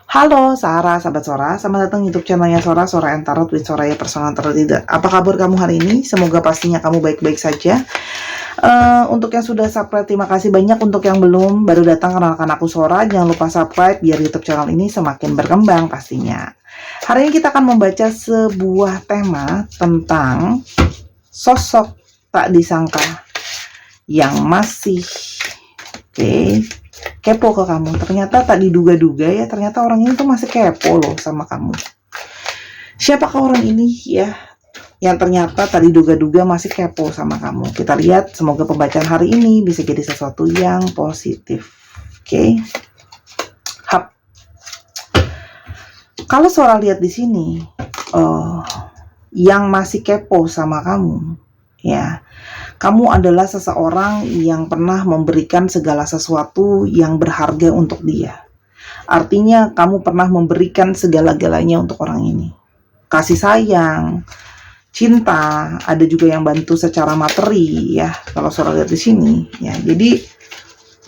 Halo Sarah, sahabat Sora, selamat datang YouTube channelnya Sora, Sora and Tarot with Soraya Personal Tarot Reader. Apa kabar kamu hari ini? Semoga pastinya kamu baik-baik saja. Untuk yang sudah subscribe, terima kasih banyak. Untuk yang belum, baru datang, kenalkan aku Sora. Jangan lupa subscribe biar YouTube channel ini semakin berkembang pastinya. Hari ini kita akan membaca sebuah tema tentang sosok tak disangka yang masih kepo ke kamu. Ternyata tak diduga-duga ya, ternyata orang ini tuh masih kepo loh sama kamu. Siapakah orang ini ya, yang ternyata tak diduga-duga masih kepo sama kamu? Kita lihat, semoga pembacaan hari ini bisa jadi sesuatu yang positif. Oke. Hap. Kalau Sora lihat di sini, yang masih kepo sama kamu, ya, kamu adalah seseorang yang pernah memberikan segala sesuatu yang berharga untuk dia. Artinya kamu pernah memberikan segala-galanya untuk orang ini. Kasih sayang, cinta, ada juga yang bantu secara materi ya. Kalau Sora lihat di sini ya. Jadi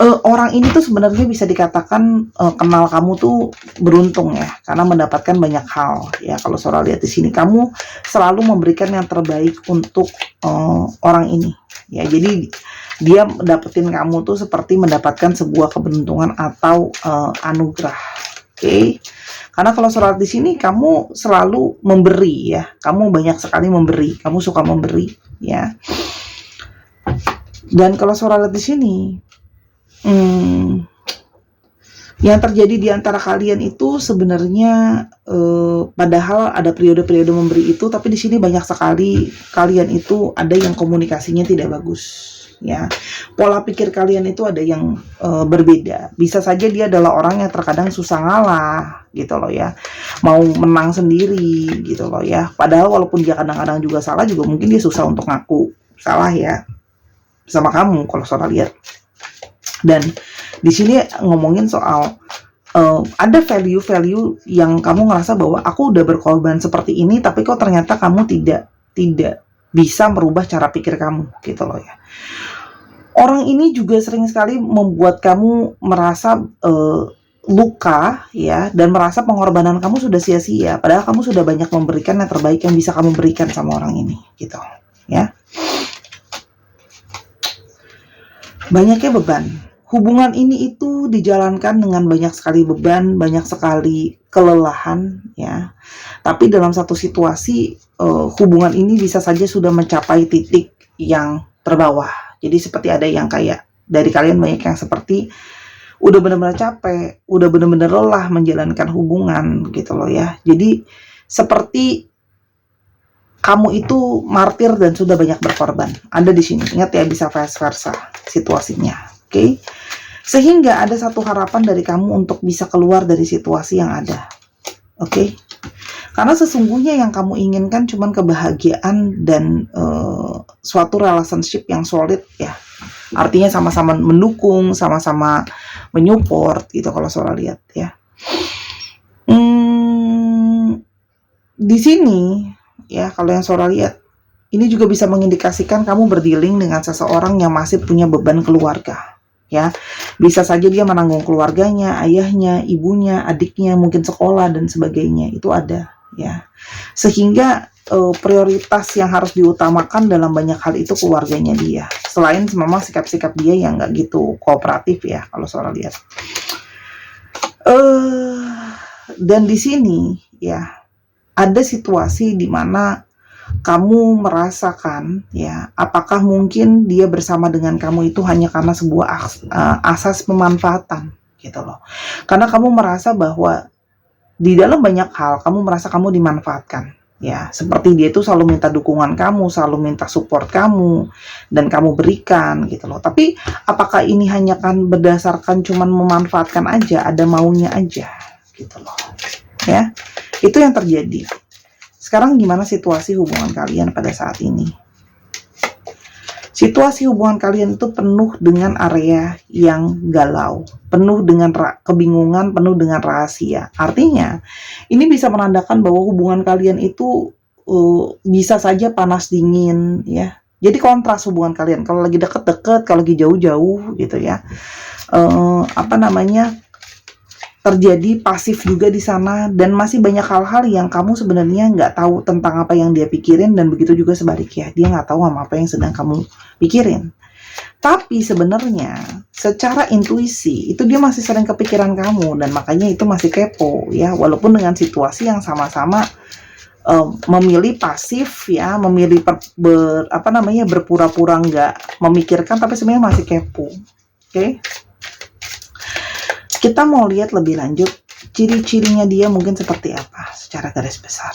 orang ini tuh sebenarnya bisa dikatakan kenal kamu tuh beruntung ya, karena mendapatkan banyak hal ya. Kalau Sora lihat di sini, kamu selalu memberikan yang terbaik untuk orang ini ya. Jadi dia dapetin kamu tuh seperti mendapatkan sebuah keberuntungan atau anugerah. Oke. Karena kalau Sora lihat di sini, kamu selalu memberi ya. Kamu banyak sekali memberi. Kamu suka memberi ya. Dan kalau Sora lihat di sini, yang terjadi di antara kalian itu sebenarnya padahal ada periode-periode memberi itu, tapi di sini banyak sekali kalian itu ada yang komunikasinya tidak bagus ya. Pola pikir kalian itu ada yang berbeda. Bisa saja dia adalah orang yang terkadang susah ngalah gitu loh ya, mau menang sendiri gitu loh ya. Padahal walaupun dia kadang-kadang juga salah, juga mungkin dia susah untuk ngaku salah ya sama kamu kalau Sora lihat. Dan di sini ngomongin soal ada value-value yang kamu ngerasa bahwa aku udah berkorban seperti ini, tapi kok ternyata kamu tidak bisa merubah cara pikir kamu gitu loh ya. Orang ini juga sering sekali membuat kamu merasa luka ya, dan merasa pengorbanan kamu sudah sia-sia, padahal kamu sudah banyak memberikan yang terbaik yang bisa kamu berikan sama orang ini gitu ya. Banyaknya beban. Hubungan ini itu dijalankan dengan banyak sekali beban, banyak sekali kelelahan ya. Tapi dalam satu situasi hubungan ini bisa saja sudah mencapai titik yang terbawah. Jadi seperti ada yang kayak dari kalian banyak yang seperti udah benar-benar capek, udah benar-benar lelah menjalankan hubungan gitu loh ya. Jadi seperti kamu itu martir dan sudah banyak berkorban. Ada di sini. Ingat ya, bisa vice versa situasinya. Oke. Sehingga ada satu harapan dari kamu untuk bisa keluar dari situasi yang ada. Oke. Karena sesungguhnya yang kamu inginkan cuma kebahagiaan dan suatu relationship yang solid ya. Artinya sama-sama mendukung, sama-sama menyupport gitu kalau Sora lihat ya. Di sini ya, kalau yang Sora lihat, ini juga bisa mengindikasikan kamu berdealing dengan seseorang yang masih punya beban keluarga ya. Bisa saja dia menanggung keluarganya, ayahnya, ibunya, adiknya, mungkin sekolah dan sebagainya, itu ada ya. Sehingga prioritas yang harus diutamakan dalam banyak hal itu keluarganya dia. Selain memang sikap-sikap dia yang nggak gitu kooperatif ya kalau Sora lihat. Dan di sini ya, ada situasi di mana kamu merasakan ya, apakah mungkin dia bersama dengan kamu itu hanya karena sebuah asas pemanfaatan gitu loh. Karena kamu merasa bahwa di dalam banyak hal kamu merasa kamu dimanfaatkan ya, seperti dia itu selalu minta dukungan kamu, selalu minta support kamu dan kamu berikan gitu loh. Tapi apakah ini hanya kan berdasarkan cuman memanfaatkan aja, ada maunya aja gitu loh ya. Itu yang terjadi. Sekarang gimana situasi hubungan kalian pada saat ini? Situasi hubungan kalian itu penuh dengan area yang galau, penuh dengan kebingungan, penuh dengan rahasia. Artinya, ini bisa menandakan bahwa hubungan kalian itu bisa saja panas dingin ya. Jadi kontras hubungan kalian. Kalau lagi deket-deket, kalau lagi jauh-jauh gitu ya. terjadi pasif juga di sana, dan masih banyak hal-hal yang kamu sebenarnya nggak tahu tentang apa yang dia pikirin, dan begitu juga sebaliknya, dia nggak tahu sama apa yang sedang kamu pikirin. Tapi sebenarnya secara intuisi itu dia masih sering kepikiran kamu, dan makanya itu masih kepo ya, walaupun dengan situasi yang sama-sama memilih pasif ya, memilih berpura-pura nggak memikirkan, tapi sebenarnya masih kepo. Oke? Kita mau lihat lebih lanjut ciri-cirinya dia mungkin seperti apa secara garis besar.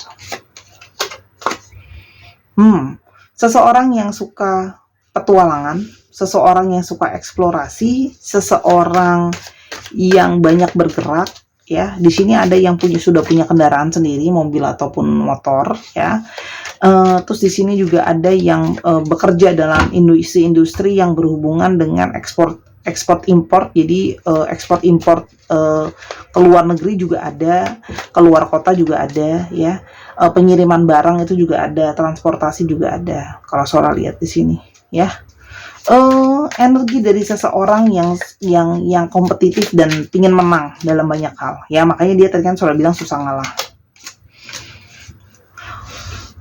Seseorang yang suka petualangan, seseorang yang suka eksplorasi, seseorang yang banyak bergerak ya. Di sini ada yang sudah punya kendaraan sendiri, mobil ataupun motor ya. Terus di sini juga ada yang bekerja dalam industri yang berhubungan dengan ekspor impor. Jadi ekspor impor ke luar negeri juga ada, keluar kota juga ada ya. Pengiriman barang itu juga ada, transportasi juga ada. Kalau Sora lihat di sini ya. Energi dari seseorang yang kompetitif dan ingin menang dalam banyak hal ya, makanya dia tadi kan Sora bilang susah ngalah.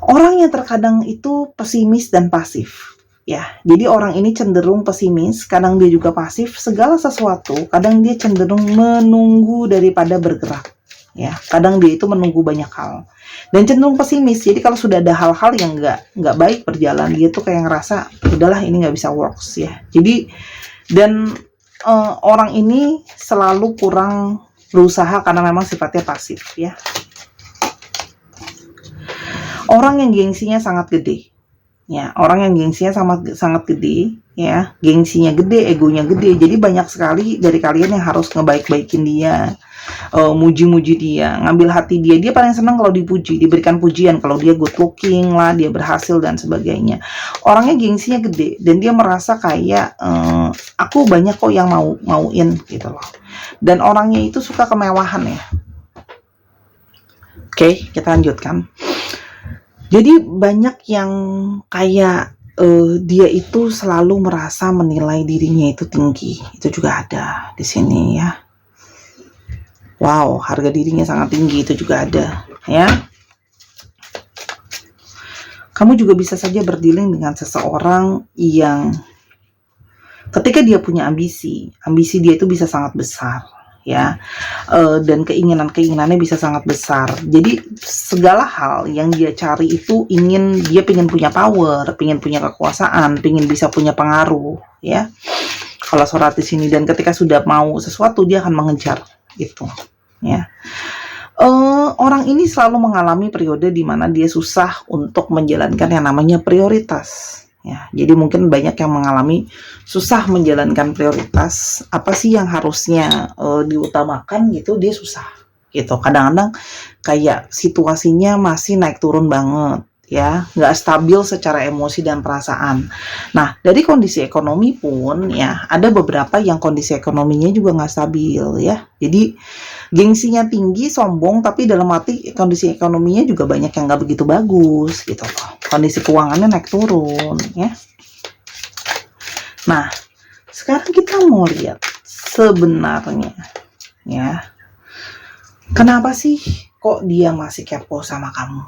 Orang yang terkadang itu pesimis dan pasif ya, jadi orang ini cenderung pesimis, kadang dia juga pasif. Segala sesuatu kadang dia cenderung menunggu daripada bergerak ya, kadang dia itu menunggu banyak hal dan cenderung pesimis. Jadi kalau sudah ada hal-hal yang nggak baik berjalan, dia tuh kayak ngerasa udahlah ini nggak bisa works ya. Jadi dan orang ini selalu kurang berusaha karena memang sifatnya pasif ya. Orang yang gengsinya sangat gede ya, orang yang gengsinya sangat gede ya, gengsinya gede, egonya gede. Jadi banyak sekali dari kalian yang harus ngebaik-baikin dia, muji-muji dia, ngambil hati dia. Dia paling senang kalau dipuji, diberikan pujian, kalau dia good looking lah, dia berhasil dan sebagainya. Orangnya gengsinya gede dan dia merasa kayak aku banyak kok yang mauin gitu loh. Dan orangnya itu suka kemewahan ya. Oke, kita lanjutkan. Jadi banyak yang kayak dia itu selalu merasa menilai dirinya itu tinggi. Itu juga ada di sini ya. Wow, harga dirinya sangat tinggi, itu juga ada ya. Kamu juga bisa saja berdealing dengan seseorang yang ketika dia punya ambisi dia itu bisa sangat besar ya, dan keinginannya bisa sangat besar. Jadi segala hal yang dia cari itu dia pengen punya power, pengen punya kekuasaan, pengen bisa punya pengaruh ya. Kalau Sora di sini, dan ketika sudah mau sesuatu dia akan mengejar itu ya. Orang ini selalu mengalami periode di mana dia susah untuk menjalankan yang namanya prioritas. Ya, jadi mungkin banyak yang mengalami susah menjalankan prioritas. Apa sih yang harusnya diutamakan gitu, dia susah gitu. Kadang-kadang kayak situasinya masih naik turun banget ya, nggak stabil secara emosi dan perasaan. Nah, dari kondisi ekonomi pun ya, ada beberapa yang kondisi ekonominya juga nggak stabil ya. Jadi gengsinya tinggi, sombong, tapi dalam arti kondisi ekonominya juga banyak yang nggak begitu bagus gitu loh. Kondisi keuangannya naik turun ya. Nah, sekarang kita mau lihat sebenarnya ya, kenapa sih kok dia masih kepo sama kamu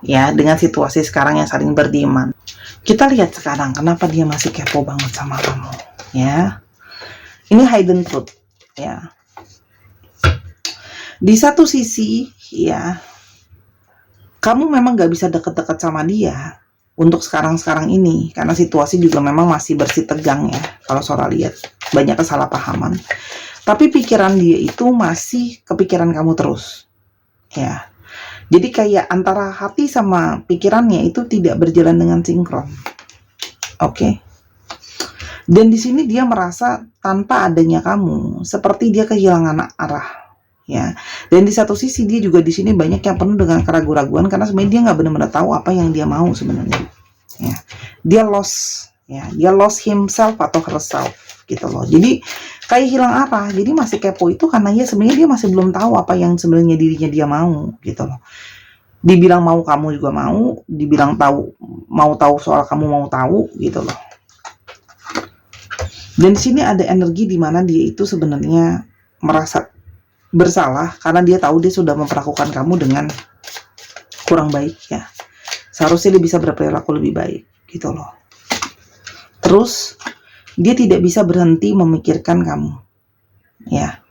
ya, dengan situasi sekarang yang saling berdemand. Kita lihat sekarang kenapa dia masih kepo banget sama kamu ya. Ini hidden truth ya. Di satu sisi ya, kamu memang gak bisa deket-deket sama dia untuk sekarang ini, karena situasi juga memang masih bersih tegang ya. Kalau Sora lihat banyak kesalahpahaman, tapi pikiran dia itu masih kepikiran kamu terus ya. Jadi kayak antara hati sama pikirannya itu tidak berjalan dengan sinkron. Oke. Dan di sini dia merasa tanpa adanya kamu seperti dia kehilangan arah ya. Dan di satu sisi dia juga di sini banyak yang penuh dengan keraguan-raguan, karena sebenarnya dia nggak benar-benar tahu apa yang dia mau sebenarnya ya. Dia lost ya, dia lost himself atau herself gitu loh. Jadi kayak hilang arah. Jadi masih kepo itu karena ya sebenarnya dia masih belum tahu apa yang sebenarnya dirinya dia mau gitu loh. Dibilang mau, kamu juga mau, dibilang tahu soal kamu mau tahu gitu loh. Dan di sini ada energi di mana dia itu sebenarnya merasa bersalah karena dia tahu dia sudah memperlakukan kamu dengan kurang baik ya. Seharusnya dia bisa berperilaku lebih baik gitu loh. Terus dia tidak bisa berhenti memikirkan kamu ya.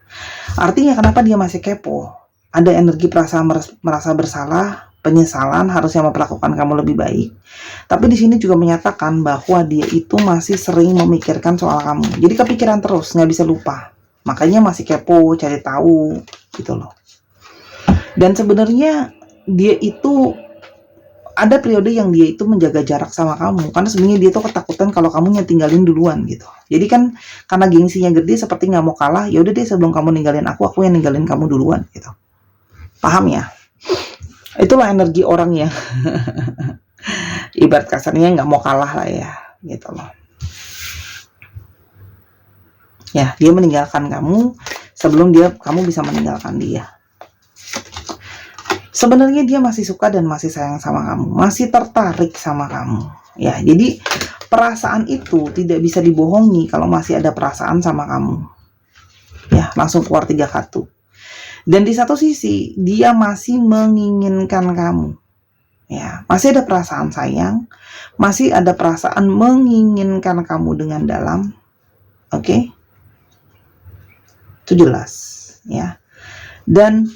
Artinya kenapa dia masih kepo? Ada energi perasaan merasa bersalah, penyesalan, harusnya memperlakukan kamu lebih baik. Tapi di sini juga menyatakan bahwa dia itu masih sering memikirkan soal kamu. Jadi kepikiran terus, nggak bisa lupa. Makanya masih kepo, cari tahu, gitu loh. Dan sebenarnya dia itu ada periode yang dia itu menjaga jarak sama kamu, karena sebenarnya dia tuh ketakutan kalau kamu tinggalin duluan gitu. Jadi kan karena gengsinya gede, seperti nggak mau kalah, ya udah deh sebelum kamu ninggalin aku yang ninggalin kamu duluan gitu. Paham ya? Itulah energi orang yang ibarat kasarnya nggak mau kalah lah ya, gitu loh. Ya, dia meninggalkan kamu sebelum kamu bisa meninggalkan dia. Sebenarnya dia masih suka dan masih sayang sama kamu, masih tertarik sama kamu. Ya, jadi perasaan itu tidak bisa dibohongi kalau masih ada perasaan sama kamu. Ya, langsung keluar 3 kartu. Dan di satu sisi dia masih menginginkan kamu. Ya, masih ada perasaan sayang, masih ada perasaan menginginkan kamu dengan dalam. Oke? Itu jelas, ya. Dan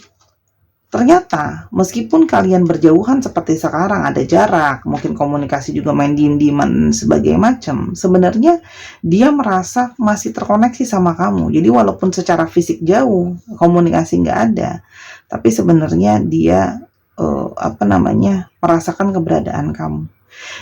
ternyata meskipun kalian berjauhan seperti sekarang, ada jarak, mungkin komunikasi juga main diem-dieman sebagai macam, sebenarnya dia merasa masih terkoneksi sama kamu. Jadi walaupun secara fisik jauh, komunikasi nggak ada, tapi sebenarnya dia merasakan keberadaan kamu.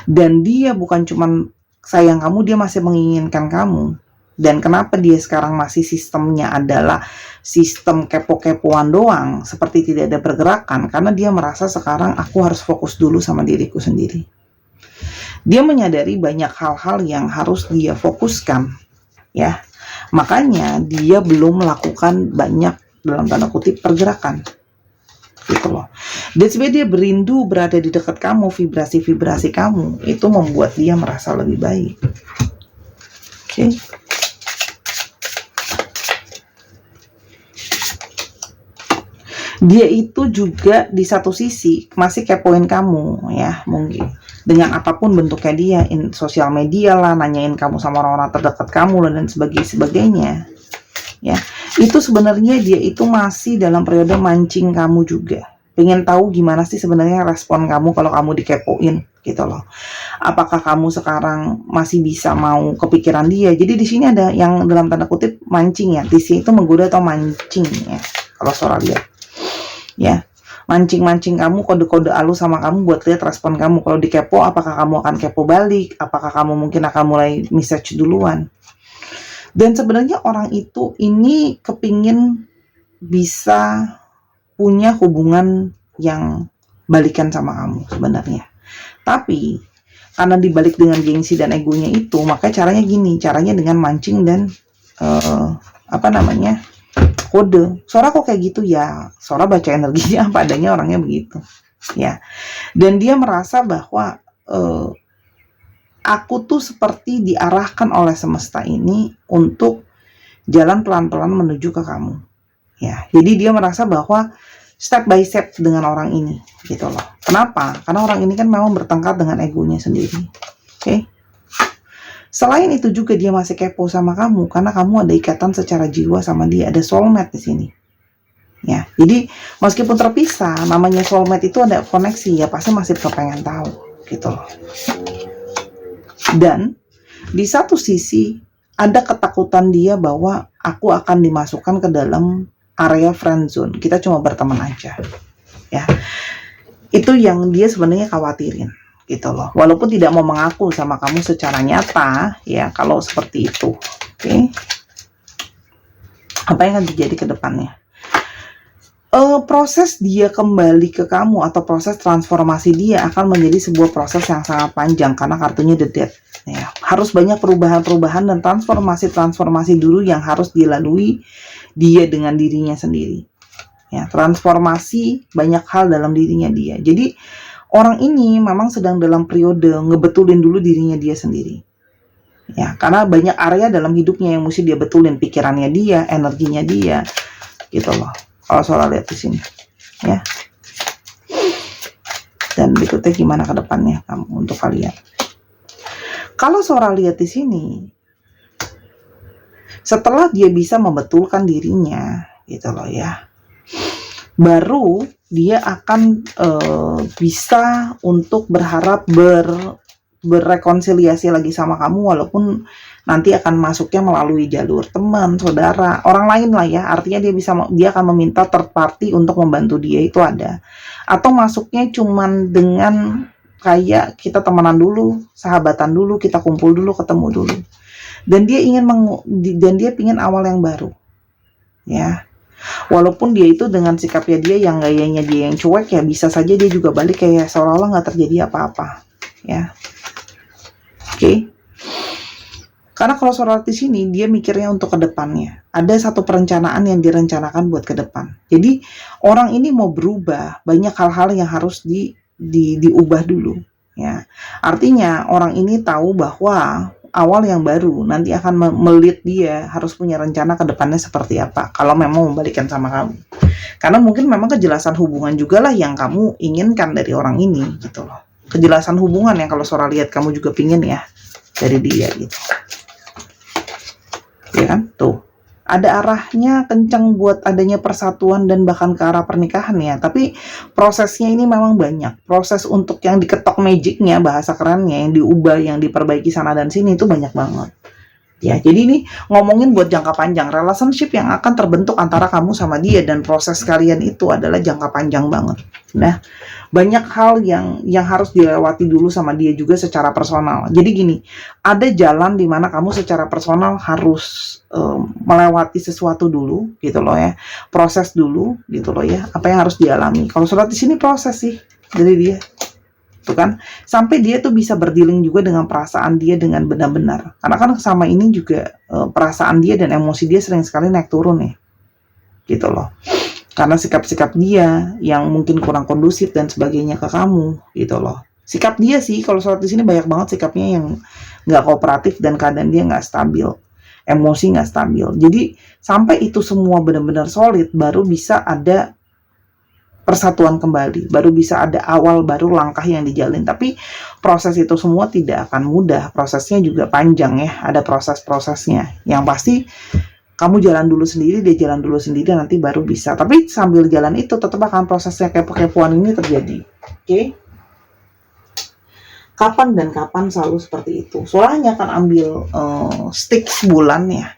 Dan dia bukan cuma sayang kamu, dia masih menginginkan kamu. Dan kenapa dia sekarang masih sistemnya adalah sistem kepo-kepoan doang, seperti tidak ada pergerakan, karena dia merasa sekarang aku harus fokus dulu sama diriku sendiri. Dia menyadari banyak hal-hal yang harus dia fokuskan, ya. Makanya dia belum melakukan banyak dalam tanda kutip pergerakan, gitu loh. Dan sebenarnya dia berindu berada di dekat kamu, vibrasi-vibrasi kamu itu membuat dia merasa lebih baik. Oke. Dia itu juga di satu sisi masih kepoin kamu ya, mungkin dengan apapun bentuknya dia, sosial media lah, nanyain kamu sama orang-orang terdekat kamu dan sebagainya ya. Itu sebenarnya dia itu masih dalam periode mancing kamu juga, pengen tahu gimana sih sebenarnya respon kamu kalau kamu dikepoin gitu loh. Apakah kamu sekarang masih bisa mau kepikiran dia? Jadi di sini ada yang dalam tanda kutip mancing ya, tisi itu menggoda atau mancing ya kalau Sora lihat ya, mancing kamu, kode-kode halus sama kamu buat lihat respon kamu. Kalau dikepo, apakah kamu akan kepo balik, apakah kamu mungkin akan mulai message duluan. Dan sebenarnya orang itu ini kepingin bisa punya hubungan yang balikan sama kamu sebenarnya. Tapi karena dibalik dengan gengsi dan egonya itu, maka caranya gini, caranya dengan mancing dan kode. Sora kok kayak gitu ya, Sora baca energinya apa adanya, orangnya begitu ya. Dan dia merasa bahwa aku tuh seperti diarahkan oleh semesta ini untuk jalan pelan-pelan menuju ke kamu ya. Jadi dia merasa bahwa step by step dengan orang ini gitu loh. Kenapa? Karena orang ini kan memang bertengkar dengan egonya sendiri. Oke. Selain itu juga dia masih kepo sama kamu karena kamu ada ikatan secara jiwa sama dia, ada soulmate di sini. Ya, jadi meskipun terpisah, namanya soulmate itu ada koneksi ya, pasti masih kepengen tahu gitu loh. Dan di satu sisi ada ketakutan dia bahwa aku akan dimasukkan ke dalam area friend zone. Kita cuma berteman aja. Ya. Itu yang dia sebenarnya khawatirin. Gitu loh, walaupun tidak mau mengaku sama kamu secara nyata ya, kalau seperti itu. Oke. Apa yang akan terjadi ke depannya? Proses dia kembali ke kamu atau proses transformasi dia akan menjadi sebuah proses yang sangat panjang karena kartunya The Death ya. Harus banyak perubahan-perubahan dan transformasi dulu yang harus dilalui dia dengan dirinya sendiri ya. Transformasi banyak hal dalam dirinya dia. Jadi orang ini memang sedang dalam periode ngebetulin dulu dirinya dia sendiri. Ya, karena banyak area dalam hidupnya yang mesti dia betulin, pikirannya dia, energinya dia, gitu loh. Kalau Sora lihat di sini, ya. Dan berikutnya gimana ke depannya kamu untuk kalian. Kalau Sora lihat di sini, setelah dia bisa membetulkan dirinya, gitu loh ya, baru dia akan bisa untuk berharap berrekonsiliasi lagi sama kamu, walaupun nanti akan masuknya melalui jalur teman, saudara, orang lain lah ya. Artinya dia akan meminta third party untuk membantu dia, itu ada. Atau masuknya cuman dengan kayak kita temenan dulu, sahabatan dulu, kita kumpul dulu, ketemu dulu. Dan dia pingin awal yang baru. Ya. Walaupun dia itu dengan sikapnya dia yang gayanya dia yang cuek, ya bisa saja dia juga balik kayak seolah-olah nggak terjadi apa-apa. Ya. Oke. Karena kalau Sora di sini dia mikirnya untuk ke depannya. Ada satu perencanaan yang direncanakan buat ke depan. Jadi orang ini mau berubah, banyak hal-hal yang harus diubah dulu, ya. Artinya orang ini tahu bahwa awal yang baru nanti akan melit dia harus punya rencana ke depannya seperti apa kalau memang membalikkan sama kamu. Karena mungkin memang kejelasan hubungan juga lah yang kamu inginkan dari orang ini, gitu loh. Kejelasan hubungan yang kalau Sora lihat kamu juga pingin ya dari dia, gitu. Ya kan? Tuh. Ada arahnya kencang buat adanya persatuan dan bahkan ke arah pernikahan ya. Tapi prosesnya ini memang banyak. Proses untuk yang diketok magicnya, bahasa kerennya, yang diubah, yang diperbaiki sana dan sini itu banyak banget. Ya, jadi ini ngomongin buat jangka panjang. Relationship yang akan terbentuk antara kamu sama dia dan proses kalian itu adalah jangka panjang banget. Nah, banyak hal yang harus dilewati dulu sama dia juga secara personal. Jadi gini, ada jalan di mana kamu secara personal harus melewati sesuatu dulu, gitu loh ya. Proses dulu, gitu loh ya. Apa yang harus dialami. Kalau surat di sini proses sih dari dia. Tuh kan, sampai dia tuh bisa berdealing juga dengan perasaan dia dengan benar-benar. Karena kan sama ini juga perasaan dia dan emosi dia sering sekali naik turun ya, gitu loh. Karena sikap-sikap dia yang mungkin kurang kondusif dan sebagainya ke kamu, gitu loh. Sikap dia sih, kalau Surat di sini banyak banget sikapnya yang nggak kooperatif dan keadaan dia nggak stabil, emosi nggak stabil. Jadi sampai itu semua benar-benar solid, baru bisa ada persatuan kembali, baru bisa ada awal baru langkah yang dijalin. Tapi proses itu semua tidak akan mudah, prosesnya juga panjang ya, ada proses-prosesnya. Yang pasti kamu jalan dulu sendiri, dia jalan dulu sendiri, nanti baru bisa. Tapi sambil jalan itu tetap akan prosesnya kepo-kepoan ini terjadi. Oke? Kapan dan kapan selalu seperti itu. Soalnya akan ambil stick bulan ya.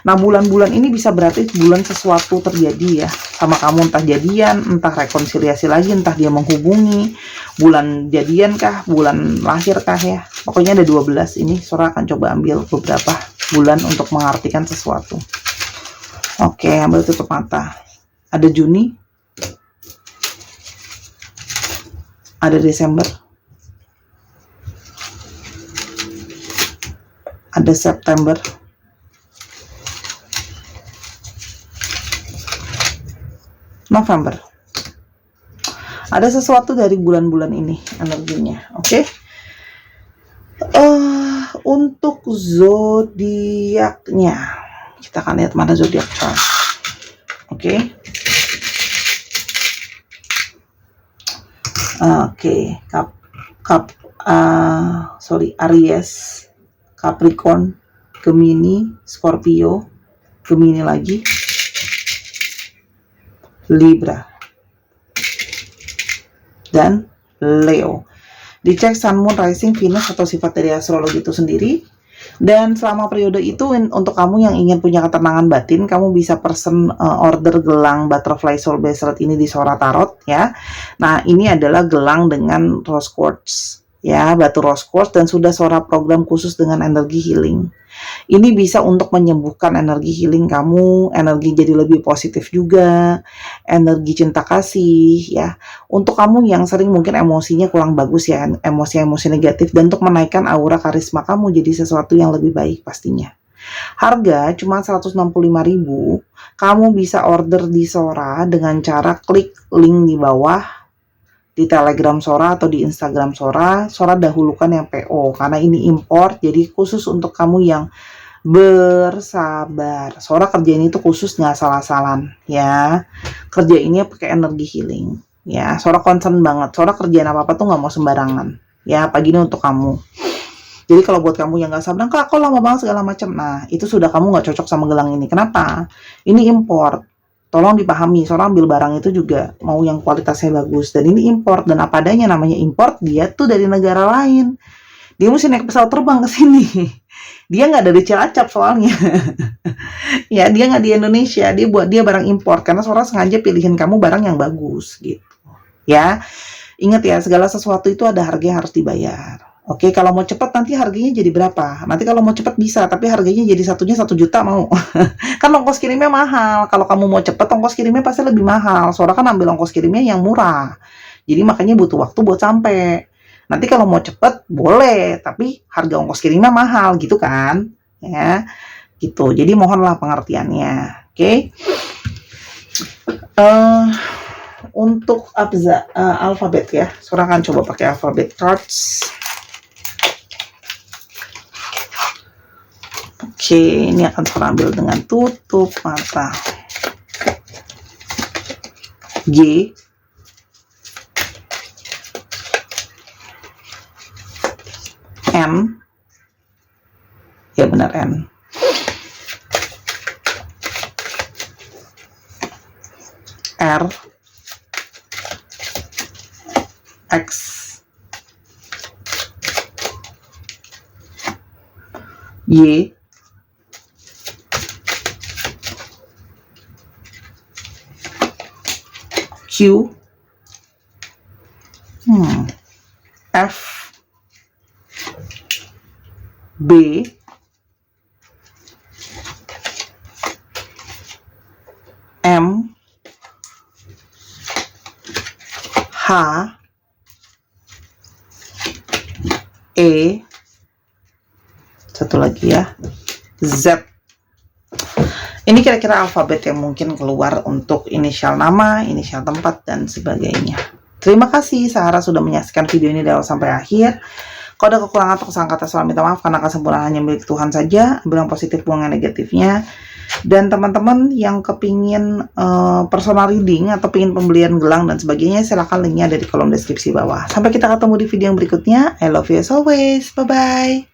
Nah, bulan-bulan ini bisa berarti bulan sesuatu terjadi ya sama kamu, entah jadian, entah rekonsiliasi lagi, entah dia menghubungi, bulan jadian kah, bulan lahir kah ya. Pokoknya ada 12 ini, Sora akan coba ambil beberapa bulan untuk mengartikan sesuatu. Oke, ambil tutup mata. Ada Juni, ada Desember, ada September, November. Ada sesuatu dari bulan-bulan ini energinya, oke? Untuk zodiaknya, kita akan lihat mana zodiak chart, oke? Aries, Capricorn, Gemini, Scorpio, Gemini lagi, Libra, dan Leo. Dicek Sun, Moon, Rising, Venus atau sifat dari astrologi itu sendiri. Dan selama periode itu untuk kamu yang ingin punya ketenangan batin, kamu bisa pesen order gelang Butterfly Soul Bracelet ini di Sora Tarot ya. Nah, ini adalah gelang dengan rose quartz ya, batu rose quartz, dan sudah Sora program khusus dengan energi healing. Ini bisa untuk menyembuhkan energi healing kamu, energi jadi lebih positif juga, energi cinta kasih ya. Untuk kamu yang sering mungkin emosinya kurang bagus ya, emosi-emosi negatif, dan untuk menaikkan aura karisma kamu jadi sesuatu yang lebih baik pastinya. Harga cuma 165.000. Kamu bisa order di Sora dengan cara klik link di bawah di Telegram Sora atau di Instagram Sora. Sora dahulukan yang PO karena ini import, jadi khusus untuk kamu yang bersabar. Sora kerja ini tuh khusus nggak salah-salan ya. Kerja ini pakai energi healing ya. Sora concern banget. Sora kerjaan apa-apa tuh nggak mau sembarangan ya. Pagi ini untuk kamu. Jadi kalau buat kamu yang nggak sabar, kak kok lama banget segala macam. Nah itu sudah kamu nggak cocok sama gelang ini. Kenapa? Ini import. Tolong dipahami, seorang ambil barang itu juga mau yang kualitasnya bagus. Dan ini import, dan apa adanya namanya import, dia tuh dari negara lain. Dia mesti naik pesawat terbang ke sini. Dia nggak dari Cilacap soalnya. Ya, dia nggak di Indonesia, dia barang import karena seorang sengaja pilihin kamu barang yang bagus gitu. Ya, ingat ya, segala sesuatu itu ada harga yang harus dibayar. Oke, kalau mau cepat nanti harganya jadi berapa? Nanti kalau mau cepat bisa, tapi harganya jadi satunya 1 juta mau. Kan ongkos kirimnya mahal. Kalau kamu mau cepat, ongkos kirimnya pasti lebih mahal. Soalnya kan ambil ongkos kirimnya yang murah. Jadi makanya butuh waktu buat sampai. Nanti kalau mau cepat boleh, tapi harga ongkos kirimnya mahal gitu kan? Ya, gitu. Jadi mohonlah pengertiannya. Oke. Untuk alfabet ya, seorang akan coba pakai alfabet cards. Oke, ini akan saya ambil dengan tutup mata. G, N, ya benar N, R, X, Y, Q, F, B, M, H, E, satu lagi ya, Z. Ini kira-kira alfabet yang mungkin keluar untuk inisial nama, inisial tempat, dan sebagainya. Terima kasih Sarah sudah menyaksikan video ini dari awal sampai akhir. Kalau ada kekurangan atau kesalahan kata, saya minta maaf karena kesempurnaan hanya milik Tuhan saja. Ambil yang positif, buang yang negatifnya. Dan teman-teman yang kepingin personal reading atau pingin pembelian gelang dan sebagainya, silahkan linknya ada di kolom deskripsi bawah. Sampai kita ketemu di video yang berikutnya. I love you as always. Bye-bye.